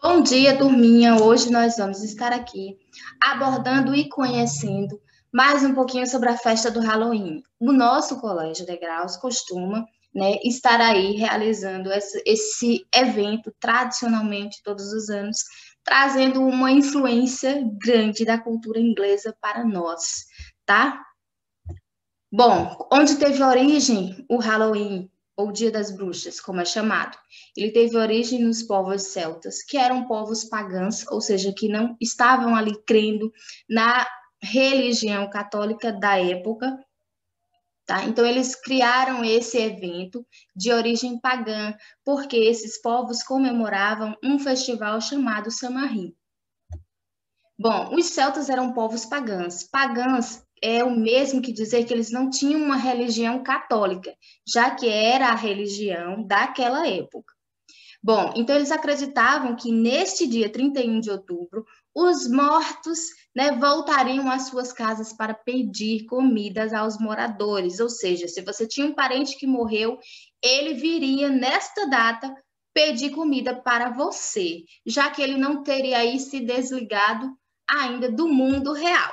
Bom dia, turminha. Hoje nós vamos estar aqui abordando e conhecendo mais um pouquinho sobre a festa do Halloween. O nosso colégio de graus costuma, estar aí realizando esse evento tradicionalmente todos os anos, trazendo uma influência grande da cultura inglesa para nós, tá? Bom, onde teve origem o Halloween, ou Dia das Bruxas, como é chamado? Ele teve origem nos povos celtas, que eram povos pagãos, ou seja, que não estavam ali crendo na religião católica da época, tá? Então, eles criaram esse evento de origem pagã, porque esses povos comemoravam um festival chamado Samhain. Bom, os celtas eram povos pagãos. Pagãos é o mesmo que dizer que eles não tinham uma religião católica, já que era a religião daquela época. Bom, então eles acreditavam que neste dia 31 de outubro, os mortos, voltariam às suas casas para pedir comidas aos moradores. Ou seja, se você tinha um parente que morreu, ele viria nesta data pedir comida para você, já que ele não teria aí se desligado ainda do mundo real.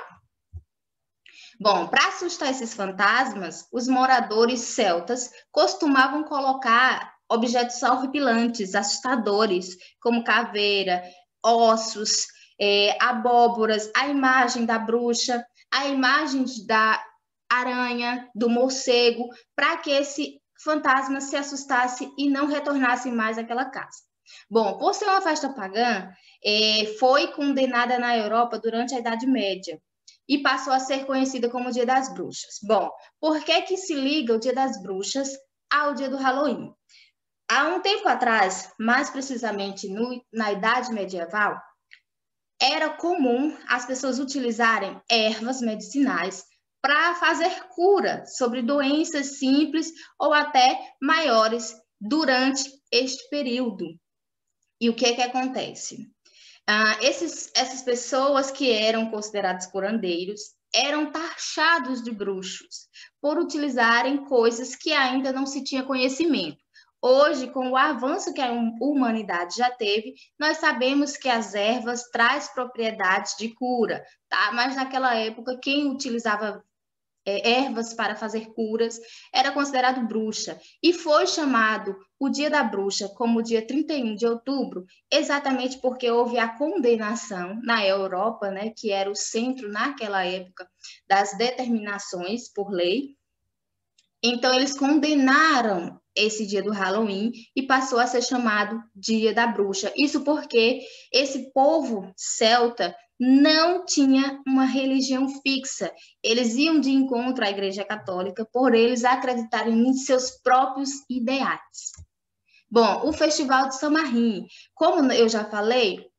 Bom, para assustar esses fantasmas, os moradores celtas costumavam colocar objetos horripilantes, assustadores, como caveira, ossos, abóboras, a imagem da bruxa, a imagem da aranha, do morcego, para que esse fantasma se assustasse e não retornasse mais àquela casa. Bom, por ser uma festa pagã, foi condenada na Europa durante a Idade Média e passou a ser conhecida como o Dia das Bruxas. Bom, por que se liga o Dia das Bruxas ao Dia do Halloween? Há um tempo atrás, mais precisamente na Idade Medieval, era comum as pessoas utilizarem ervas medicinais para fazer cura sobre doenças simples ou até maiores durante este período. E o que acontece? Essas pessoas que eram consideradas curandeiros eram taxados de bruxos por utilizarem coisas que ainda não se tinha conhecimento. Hoje, com o avanço que a humanidade já teve, nós sabemos que as ervas trazem propriedades de cura, tá? Mas naquela época, quem utilizava ervas para fazer curas, era considerado bruxa. E foi chamado o Dia da Bruxa como dia 31 de outubro, exatamente porque houve a condenação na Europa, que era o centro naquela época das determinações por lei. Então, eles condenaram esse dia do Halloween e passou a ser chamado Dia da Bruxa. Isso porque esse povo celta não tinha uma religião fixa. Eles iam de encontro à Igreja Católica por eles acreditarem em seus próprios ideais. Bom, o Festival de Samhain, como eu já falei,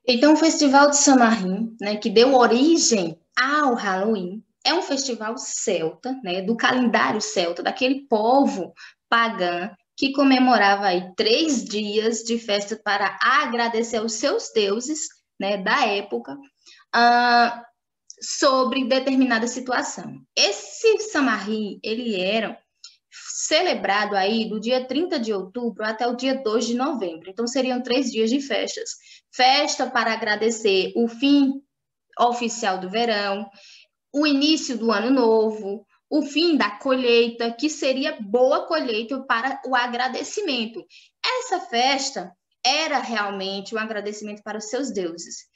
então o Festival de Samhain, que deu origem ao Halloween, é um festival celta, do calendário celta, daquele povo pagã que comemorava aí 3 dias de festa para agradecer aos seus deuses, da época, sobre determinada situação. Esse Samhain, ele era celebrado aí do dia 30 de outubro até o dia 2 de novembro. Então, seriam 3 dias de festas. Festa para agradecer o fim oficial do verão, o início do ano novo, o fim da colheita, que seria boa colheita para o agradecimento. Essa festa era realmente um agradecimento para os seus deuses.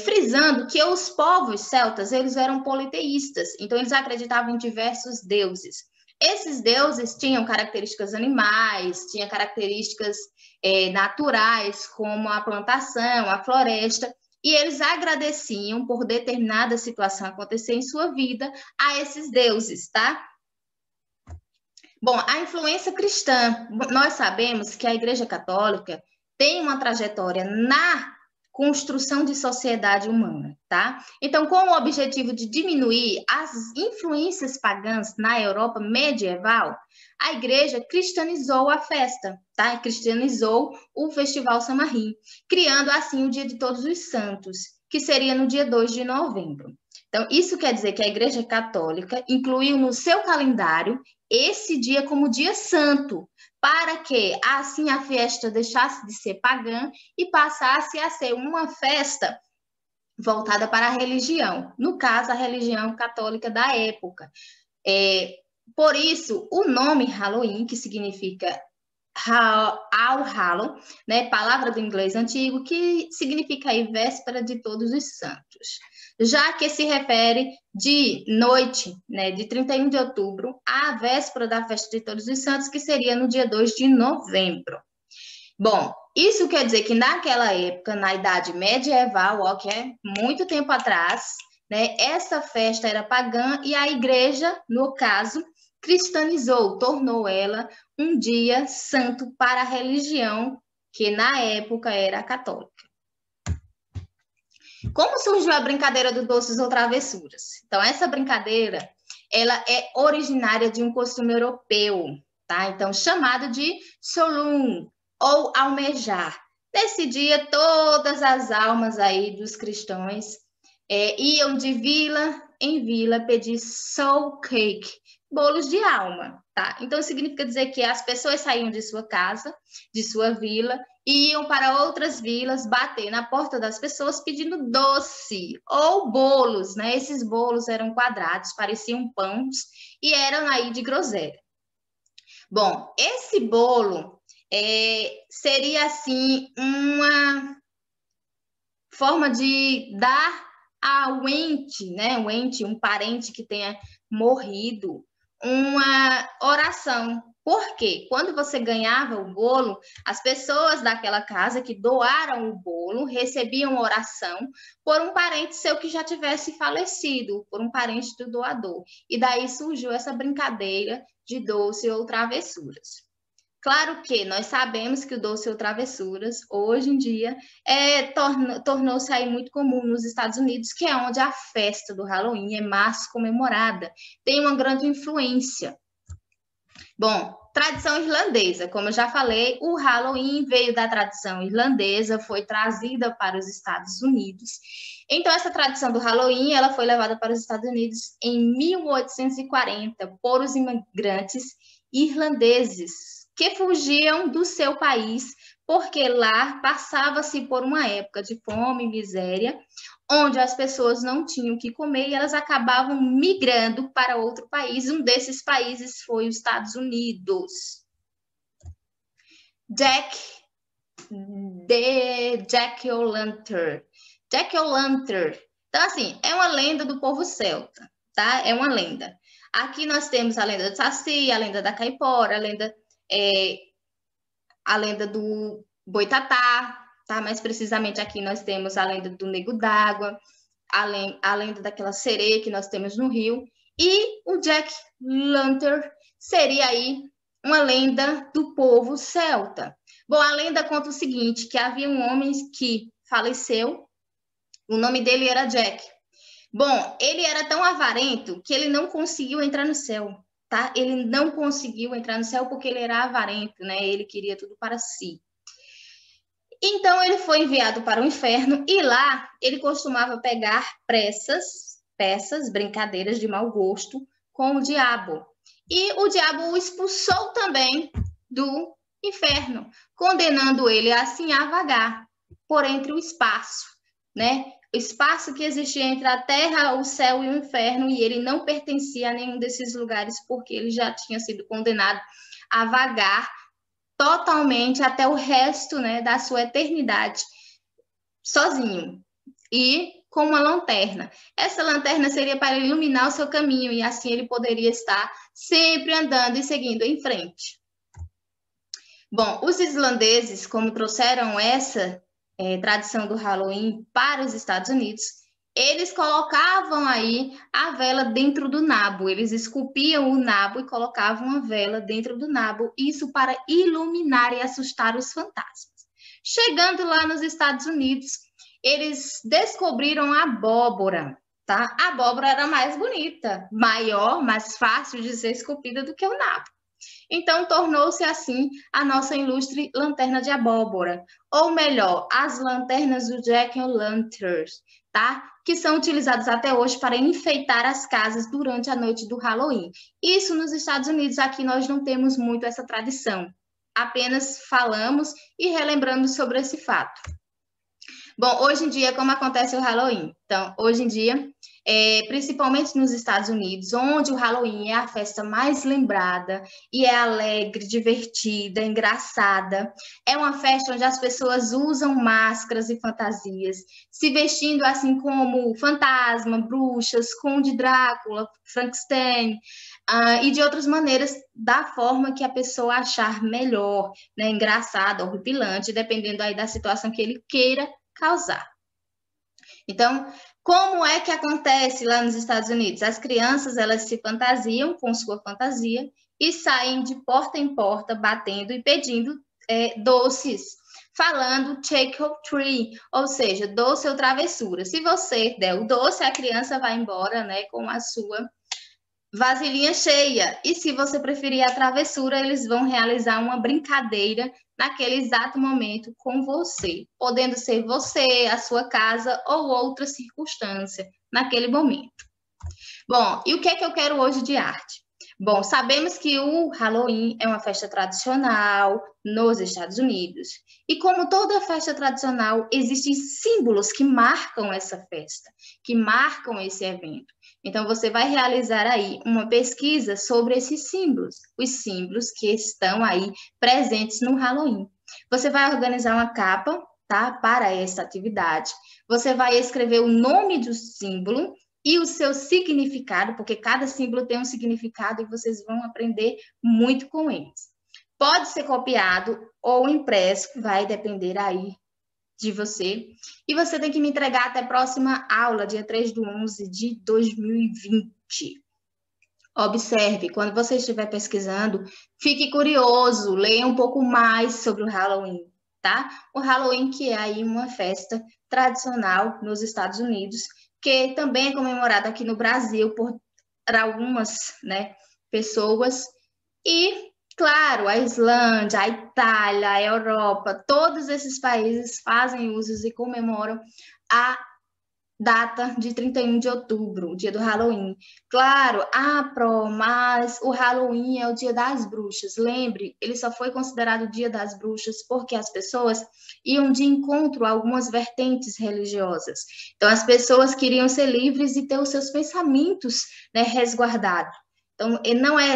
Frisando que os povos celtas, eles eram politeístas, então eles acreditavam em diversos deuses. Esses deuses tinham características animais, tinham características naturais, como a plantação, a floresta, e eles agradeciam por determinada situação acontecer em sua vida a esses deuses, tá? Bom, a influência cristã. Nós sabemos que a Igreja Católica tem uma trajetória na construção de sociedade humana, tá? Então, com o objetivo de diminuir as influências pagãs na Europa medieval, a igreja cristianizou a festa, tá? Cristianizou o Festival Samhain, criando assim o Dia de Todos os Santos, que seria no dia 2 de novembro. Então, isso quer dizer que a Igreja Católica incluiu no seu calendário esse dia como dia santo, para que assim a festa deixasse de ser pagã e passasse a ser uma festa voltada para a religião, no caso, a religião católica da época. Por isso, o nome Halloween, que significa All Hallow, né, palavra do inglês antigo, que significa aí véspera de todos os santos, já que se refere de noite, né, de 31 de outubro, à véspera da festa de todos os santos, que seria no dia 2 de novembro. Bom, isso quer dizer que naquela época, na Idade Medieval, ó, que é muito tempo atrás, né, essa festa era pagã e a igreja, no caso, cristianizou, tornou ela um dia santo para a religião, que na época era católica. Como surgiu a brincadeira do doces ou travessuras? Então, essa brincadeira, ela é originária de um costume europeu, tá? Então, chamado de Solum, ou almejar. Nesse dia, todas as almas aí dos cristãos iam de vila em vila pedir soul cake, bolos de alma, tá? Então, significa dizer que as pessoas saíam de sua casa, de sua vila, e iam para outras vilas bater na porta das pessoas pedindo doce ou bolos, né? Esses bolos eram quadrados, pareciam pães e eram aí de groselha. Bom, esse bolo seria assim uma forma de dar ao ente, né? Um ente, um parente que tenha morrido, uma oração. Porque quando você ganhava o bolo, as pessoas daquela casa que doaram o bolo recebiam oração por um parente seu que já tivesse falecido, por um parente do doador. E daí surgiu essa brincadeira de doce ou travessuras. Claro que nós sabemos que o doce ou travessuras, hoje em dia, tornou-se aí muito comum nos Estados Unidos, que é onde a festa do Halloween é mais comemorada. Tem uma grande influência. Bom, tradição irlandesa. Como eu já falei, o Halloween veio da tradição irlandesa, foi trazida para os Estados Unidos. Então, essa tradição do Halloween, ela foi levada para os Estados Unidos em 1840 por os imigrantes irlandeses que fugiam do seu país, porque lá passava-se por uma época de fome e miséria, onde as pessoas não tinham o que comer e elas acabavam migrando para outro país. Um desses países foi os Estados Unidos. Jack O'Lantern. Jack O'Lantern. Então, assim, é uma lenda do povo celta, tá? É uma lenda. Aqui nós temos a lenda do Saci, a lenda da Caipora, a lenda do Boitatá, tá? Mais precisamente aqui nós temos a lenda do Nego d'Água, a lenda daquela sereia que nós temos no rio, e o Jack Lantern seria aí uma lenda do povo celta. Bom, a lenda conta o seguinte, que havia um homem que faleceu, o nome dele era Jack. Bom, ele era tão avarento que ele não conseguiu entrar no céu, tá? Ele não conseguiu entrar no céu porque ele era avarento, né? Ele queria tudo para si. Então, ele foi enviado para o inferno e lá ele costumava pegar peças, brincadeiras de mau gosto com o diabo. E o diabo o expulsou também do inferno, condenando ele assim a vagar por entre o espaço, né? O espaço que existia entre a terra, o céu e o inferno, e ele não pertencia a nenhum desses lugares porque ele já tinha sido condenado a vagar totalmente até o resto, né, da sua eternidade, sozinho e com uma lanterna. Essa lanterna seria para iluminar o seu caminho e assim ele poderia estar sempre andando e seguindo em frente. Bom, os islandeses, como trouxeram essa tradição do Halloween para os Estados Unidos, eles colocavam aí a vela dentro do nabo. Eles esculpiam o nabo e colocavam a vela dentro do nabo, isso para iluminar e assustar os fantasmas. Chegando lá nos Estados Unidos, eles descobriram a abóbora, tá? A abóbora era mais bonita, maior, mais fácil de ser esculpida do que o nabo. Então, tornou-se assim a nossa ilustre lanterna de abóbora, ou melhor, as lanternas do Jack O'Lantern, tá? que são utilizados até hoje para enfeitar as casas durante a noite do Halloween. Isso nos Estados Unidos, aqui nós não temos muito essa tradição. Apenas falamos e relembramos sobre esse fato. Bom, hoje em dia, como acontece o Halloween? Então, hoje em dia, principalmente nos Estados Unidos, onde o Halloween é a festa mais lembrada e é alegre, divertida, engraçada. É uma festa onde as pessoas usam máscaras e fantasias, se vestindo assim como fantasma, bruxas, Conde Drácula, Frankenstein, e de outras maneiras, da forma que a pessoa achar melhor, né? Engraçado, horripilante, dependendo aí da situação que ele queira causar. Então, como é que acontece lá nos Estados Unidos? As crianças, elas se fantasiam com sua fantasia e saem de porta em porta, batendo e pedindo doces, falando trick or treat, ou seja, doce ou travessura. Se você der o doce, a criança vai embora, né, com a sua vasilhinha cheia. E se você preferir a travessura, eles vão realizar uma brincadeira naquele exato momento com você, podendo ser você, a sua casa ou outra circunstância naquele momento. Bom, e o que é que eu quero hoje de arte? Bom, sabemos que o Halloween é uma festa tradicional nos Estados Unidos. E como toda festa tradicional, existem símbolos que marcam essa festa, que marcam esse evento. Então, você vai realizar aí uma pesquisa sobre esses símbolos, os símbolos que estão aí presentes no Halloween. Você vai organizar uma capa, tá, para essa atividade. Você vai escrever o nome do símbolo e o seu significado, porque cada símbolo tem um significado e vocês vão aprender muito com eles. Pode ser copiado ou impresso, vai depender aí de você. E você tem que me entregar até a próxima aula, dia 3/11 de 2020. Observe, quando você estiver pesquisando, fique curioso, leia um pouco mais sobre o Halloween, tá? O Halloween, que é aí uma festa tradicional nos Estados Unidos, que também é comemorada aqui no Brasil por algumas, né, pessoas. E, claro, a Islândia, a Itália, a Europa, todos esses países fazem usos e comemoram a data de 31 de outubro, o dia do Halloween. Claro, mas o Halloween é o dia das bruxas. Lembre, ele só foi considerado o dia das bruxas porque as pessoas iam de encontro a algumas vertentes religiosas. Então, as pessoas queriam ser livres e ter os seus pensamentos, né, resguardados. Então,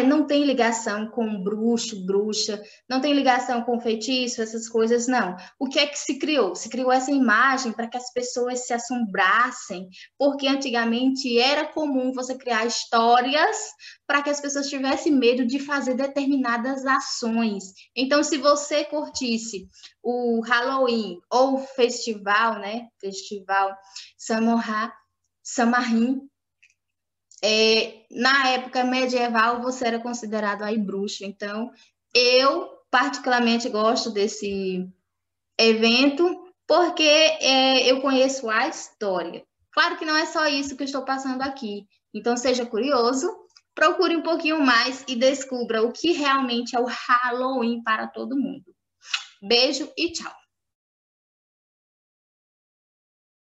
não tem ligação com bruxo, bruxa, não tem ligação com feitiço, essas coisas, não. O que é que se criou? Se criou essa imagem para que as pessoas se assombrassem, porque antigamente era comum você criar histórias para que as pessoas tivessem medo de fazer determinadas ações. Então, se você curtisse o Halloween ou o festival, né? Festival Samhain, na época medieval você era considerado aí bruxo. Então, eu particularmente gosto desse evento porque eu conheço a história. Claro que não é só isso que eu estou passando aqui. Então, seja curioso, procure um pouquinho mais e descubra o que realmente é o Halloween para todo mundo. Beijo e tchau!